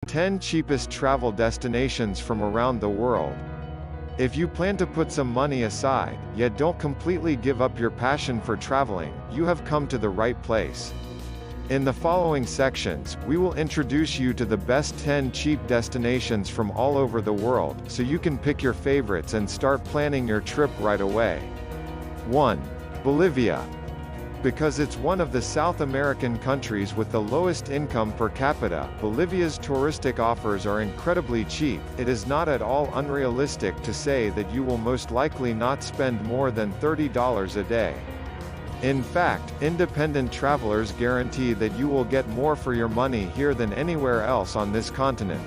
10 cheapest travel destinations from around the world. If you plan to put some money aside, yet don't completely give up your passion for traveling, you have come to the right place. In the following sections, we will introduce you to the best 10 cheap destinations from all over the world, so you can pick your favorites and start planning your trip right away. 1. Bolivia. Because it's one of the South American countries with the lowest income per capita, Bolivia's touristic offers are incredibly cheap. It is not at all unrealistic to say that you will most likely not spend more than $30 a day. In fact, independent travelers guarantee that you will get more for your money here than anywhere else on this continent.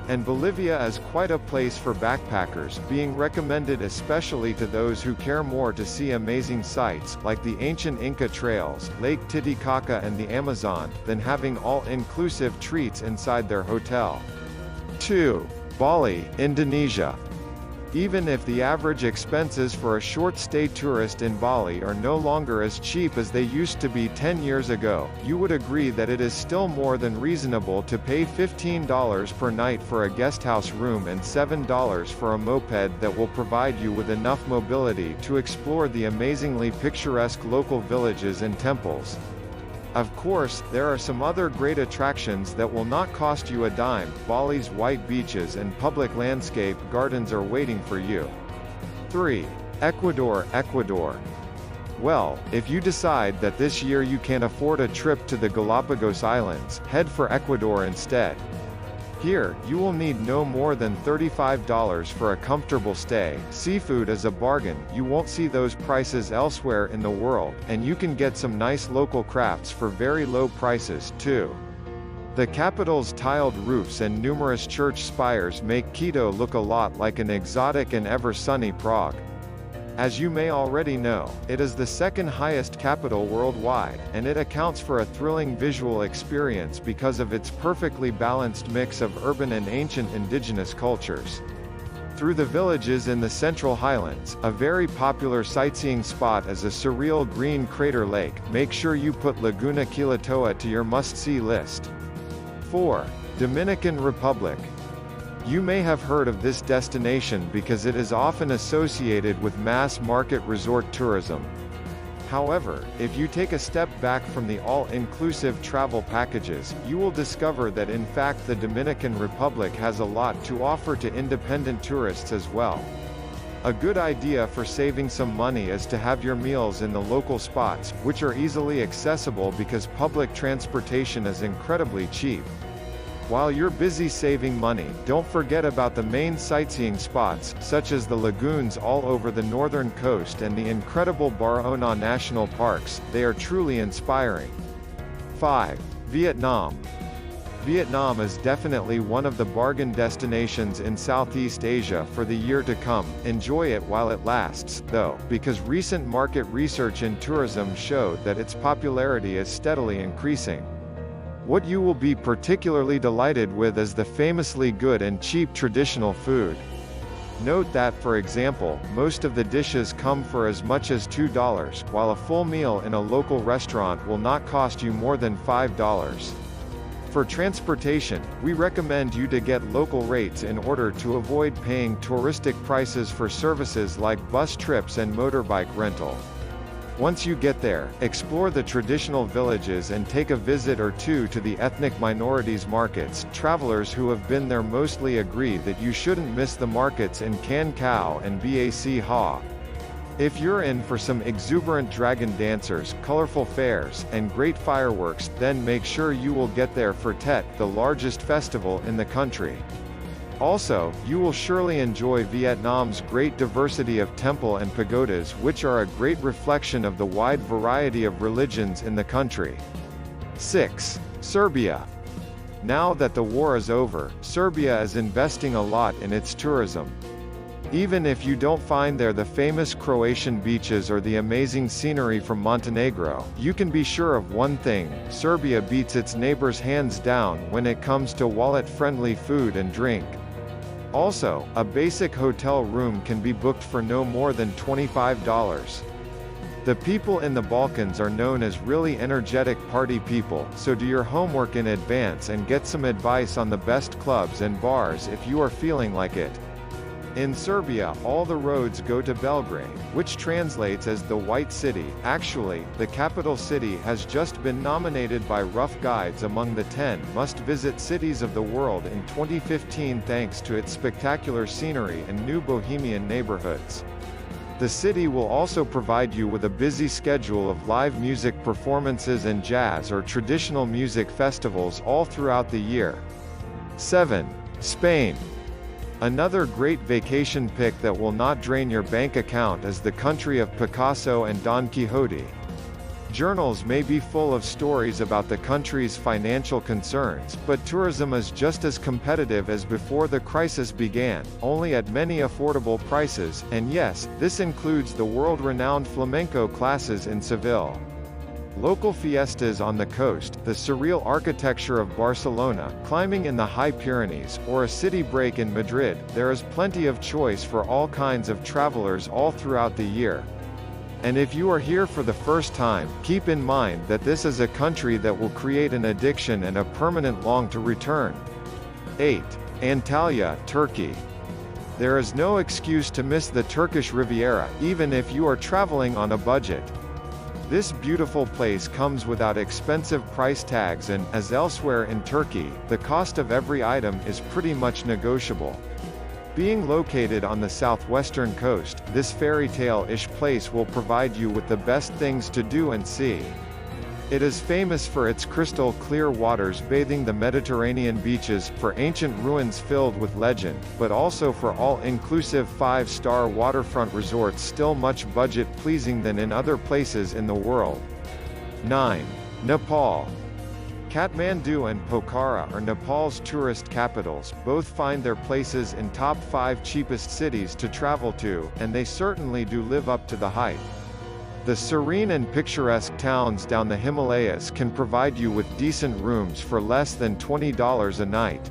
And Bolivia is quite a place for backpackers, being recommended especially to those who care more to see amazing sights, like the ancient Inca trails, Lake Titicaca and the Amazon, than having all-inclusive treats inside their hotel. 2. Bali, Indonesia. Even if the average expenses for a short-stay tourist in Bali are no longer as cheap as they used to be 10 years ago, you would agree that it is still more than reasonable to pay $15 per night for a guesthouse room and $7 for a moped that will provide you with enough mobility to explore the amazingly picturesque local villages and temples. Of course, there are some other great attractions that will not cost you a dime. Bali's white beaches and public landscape gardens are waiting for you. 3. Ecuador, Ecuador. Well, if you decide that this year you can afford a trip to the Galapagos Islands, head for Ecuador instead. Here, you will need no more than $35 for a comfortable stay. Seafood is a bargain, you won't see those prices elsewhere in the world, and you can get some nice local crafts for very low prices, too. The capital's tiled roofs and numerous church spires make Quito look a lot like an exotic and ever-sunny Prague. As you may already know, it is the second highest capital worldwide, and it accounts for a thrilling visual experience because of its perfectly balanced mix of urban and ancient indigenous cultures. Through the villages in the Central Highlands, a very popular sightseeing spot is a surreal green crater lake. Make sure you put Laguna Quilatoa to your must-see list. 4. Dominican Republic. You may have heard of this destination because it is often associated with mass-market resort tourism. However, if you take a step back from the all-inclusive travel packages, you will discover that in fact the Dominican Republic has a lot to offer to independent tourists as well. A good idea for saving some money is to have your meals in the local spots, which are easily accessible because public transportation is incredibly cheap. While you're busy saving money, don't forget about the main sightseeing spots, such as the lagoons all over the northern coast and the incredible Barahona National Parks. They are truly inspiring. 5. Vietnam. Vietnam is definitely one of the bargain destinations in Southeast Asia for the year to come. Enjoy it while it lasts, though, because recent market research in tourism showed that its popularity is steadily increasing. What you will be particularly delighted with is the famously good and cheap traditional food. Note that, for example, most of the dishes come for as much as $2, while a full meal in a local restaurant will not cost you more than $5. For transportation, we recommend you to get local rates in order to avoid paying touristic prices for services like bus trips and motorbike rental. Once you get there, explore the traditional villages and take a visit or two to the ethnic minorities markets. Travelers who have been there mostly agree that you shouldn't miss the markets in Can Cao and Bac Ha. If you're in for some exuberant dragon dancers, colorful fairs, and great fireworks, then make sure you will get there for Tet, the largest festival in the country. Also, you will surely enjoy Vietnam's great diversity of temple and pagodas, which are a great reflection of the wide variety of religions in the country. 6. Serbia. Now that the war is over, Serbia is investing a lot in its tourism. Even if you don't find there the famous Croatian beaches or the amazing scenery from Montenegro, you can be sure of one thing: Serbia beats its neighbors hands down when it comes to wallet-friendly food and drink. Also, a basic hotel room can be booked for no more than $25. The people in the Balkans are known as really energetic party people, so do your homework in advance and get some advice on the best clubs and bars if you are feeling like it. In Serbia, all the roads go to Belgrade, which translates as the White City. Actually, the capital city has just been nominated by Rough Guides among the 10 must-visit cities of the world in 2015 thanks to its spectacular scenery and new bohemian neighborhoods. The city will also provide you with a busy schedule of live music performances and jazz or traditional music festivals all throughout the year. 7. Spain. Another great vacation pick that will not drain your bank account is the country of Picasso and Don Quixote. Journals may be full of stories about the country's financial concerns, but tourism is just as competitive as before the crisis began, only at many affordable prices, and yes, this includes the world-renowned flamenco classes in Seville. Local fiestas on the coast, the surreal architecture of Barcelona, climbing in the High Pyrenees, or a city break in Madrid, there is plenty of choice for all kinds of travelers all throughout the year. And if you are here for the first time, keep in mind that this is a country that will create an addiction and a permanent long to return. 8. Antalya, Turkey. There is no excuse to miss the Turkish Riviera, even if you are traveling on a budget. This beautiful place comes without expensive price tags and, as elsewhere in Turkey, the cost of every item is pretty much negotiable. Being located on the southwestern coast, this fairy tale-ish place will provide you with the best things to do and see. It is famous for its crystal-clear waters bathing the Mediterranean beaches, for ancient ruins filled with legend, but also for all-inclusive 5-star waterfront resorts still much budget-pleasing than in other places in the world. 9. Nepal. Kathmandu and Pokhara are Nepal's tourist capitals, both find their places in top 5 cheapest cities to travel to, and they certainly do live up to the hype. The serene and picturesque towns down the Himalayas can provide you with decent rooms for less than $20 a night.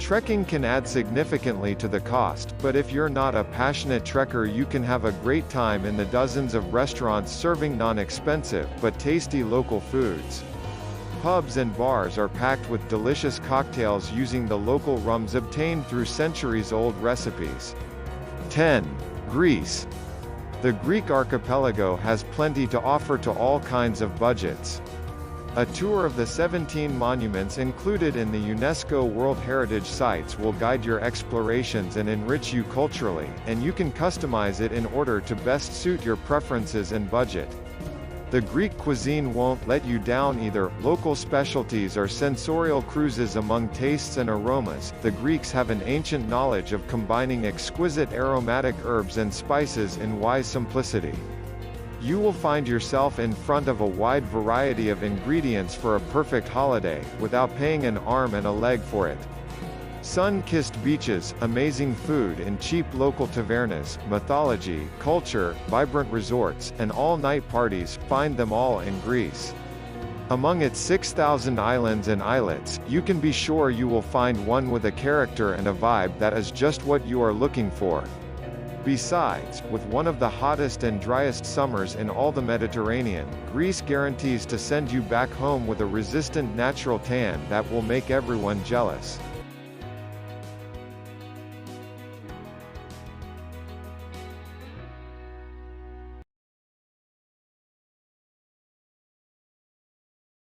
Trekking can add significantly to the cost, but if you're not a passionate trekker you can have a great time in the dozens of restaurants serving non-expensive, but tasty local foods. Pubs and bars are packed with delicious cocktails using the local rums obtained through centuries-old recipes. 10. Greece. The Greek archipelago has plenty to offer to all kinds of budgets. A tour of the 17 monuments included in the UNESCO World Heritage Sites will guide your explorations and enrich you culturally, and you can customize it in order to best suit your preferences and budget. The Greek cuisine won't let you down either. Local specialties are sensorial cruises among tastes and aromas. The Greeks have an ancient knowledge of combining exquisite aromatic herbs and spices in wise simplicity. You will find yourself in front of a wide variety of ingredients for a perfect holiday, without paying an arm and a leg for it. Sun-kissed beaches, amazing food and cheap local tavernas, mythology, culture, vibrant resorts, and all-night parties, find them all in Greece. Among its 6,000 islands and islets, you can be sure you will find one with a character and a vibe that is just what you are looking for. Besides, with one of the hottest and driest summers in all the Mediterranean, Greece guarantees to send you back home with a resistant natural tan that will make everyone jealous.